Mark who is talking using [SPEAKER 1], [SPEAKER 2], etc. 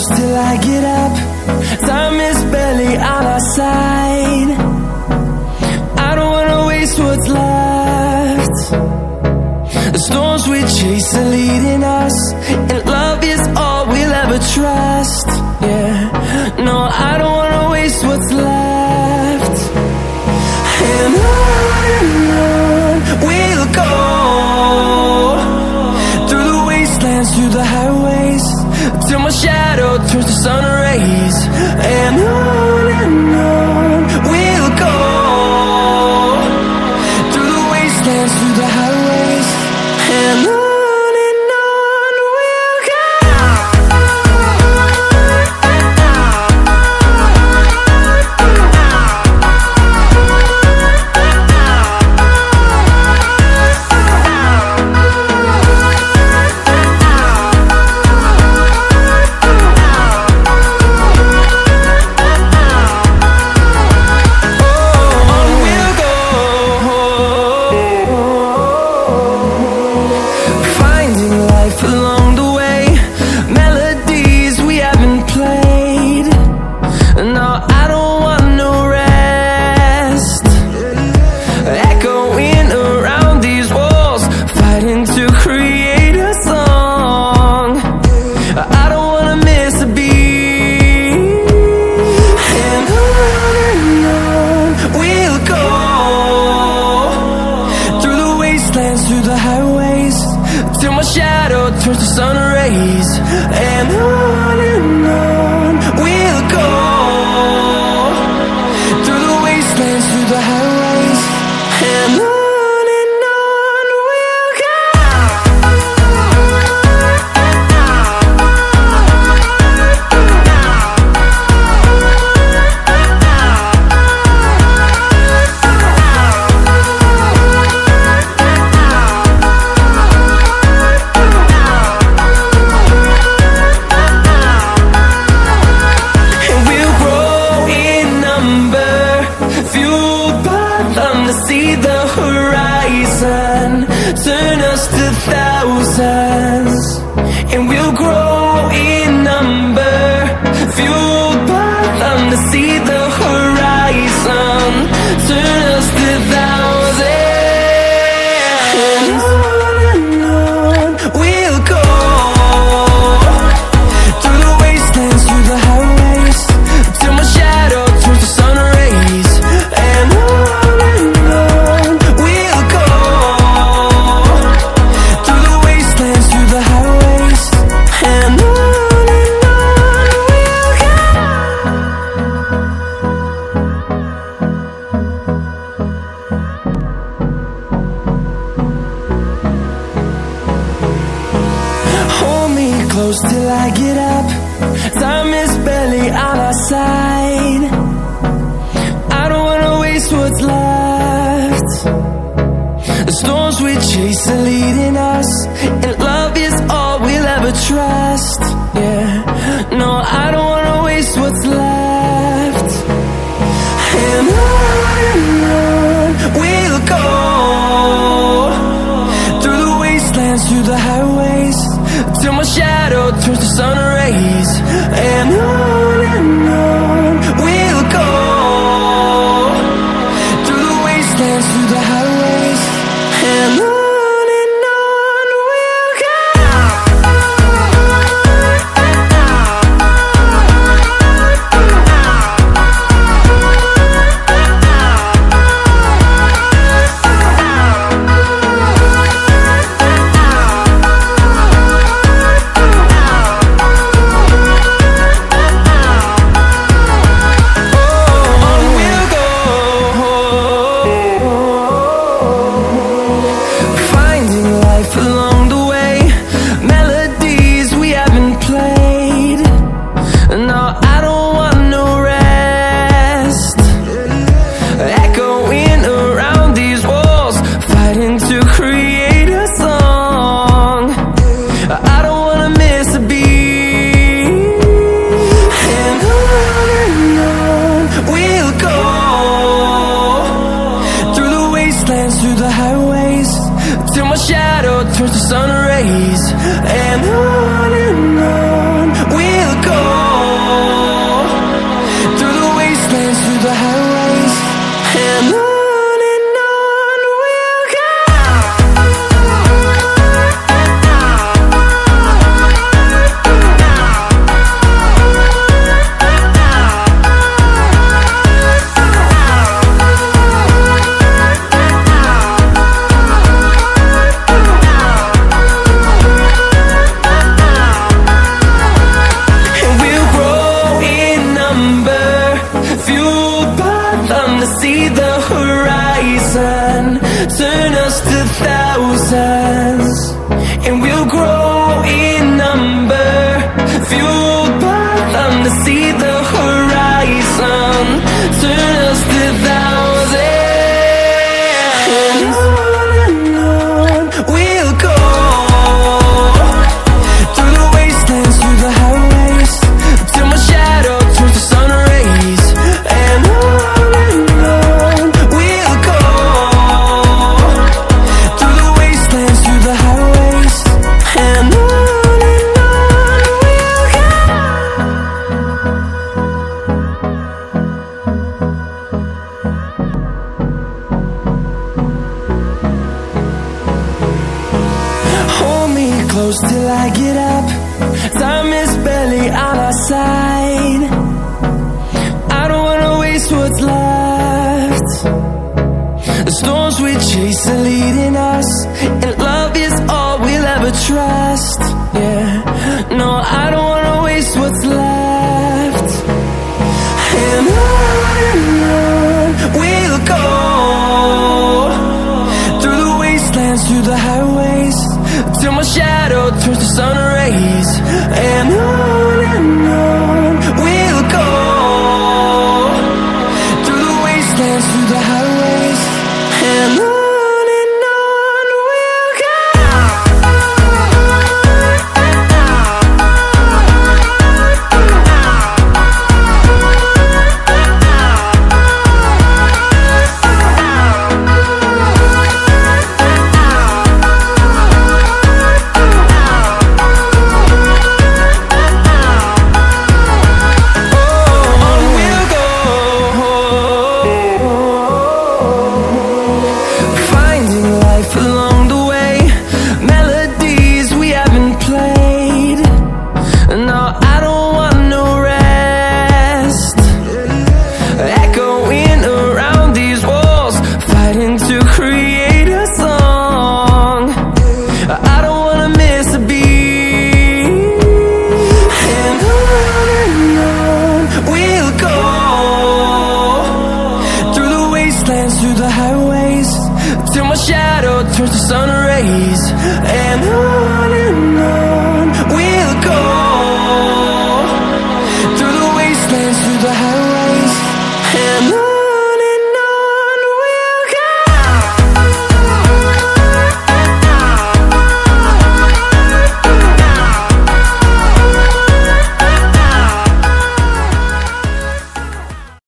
[SPEAKER 1] close till I get up. Time is barely on our side. I don't wanna waste what's left. The storms we chase are leading us, and love is all we'll ever trust. Yeah, no, I don't wanna waste what's left. And on we'll go, through the wastelands, through the highways, till my shadow turns to sun rays. And on we'll go, through the wastelands, through the highways, and on we'll go. Through the highways, till my shadow turns to sun rays. And on we'll go, through the wastelands, through the highways, and on we'll go. See the horizon, turn us to thousands, and we'll grow in number, fueled by them. To see the horizon, turn us to thousands, and on we'll go, through the wastelands, through the highways, till my shadow turns to sun rays. And close till I get up. Time is barely on our side. I don't wanna waste what's left. The storms we chase are leading us, and love is all we'll ever trust. Yeah, no, I don't wanna waste what's left. And on we'll go, through the wastelands, through the highways, till my shadow turns to sun rays. And on we'll go, through the wastelands, through the highways, and on we'll go. turns to sun rays, and on we'll go. thousands, and we'll grow in number, fueled by them to see the horizon, turn us to thousands. And on we'll go, through the wastelands, through the highways, till my shadow turns to sun rays. And on we'll go, through the wastelands, through the highways. And on we'll go. Hold me close till I get up. Time is barely on our side. I don't wanna waste what's left. The storms we chase are leading us, and love is all we'll ever trust. Yeah, no, I don't wanna waste what's left. And on we'll go, through the wastelands, through the highways, till my shadow turns to sun rays. And on we'll go, through the wastelands, through the highways. And on we'll go. Finding life along the way, melodies we haven't played. No, I don't want no rest. Echoing around these walls, fighting to create a song. I don't wanna miss a beat. And on we'll go, through the wastelands, through the highways, till my shadow turns to sun rays. And on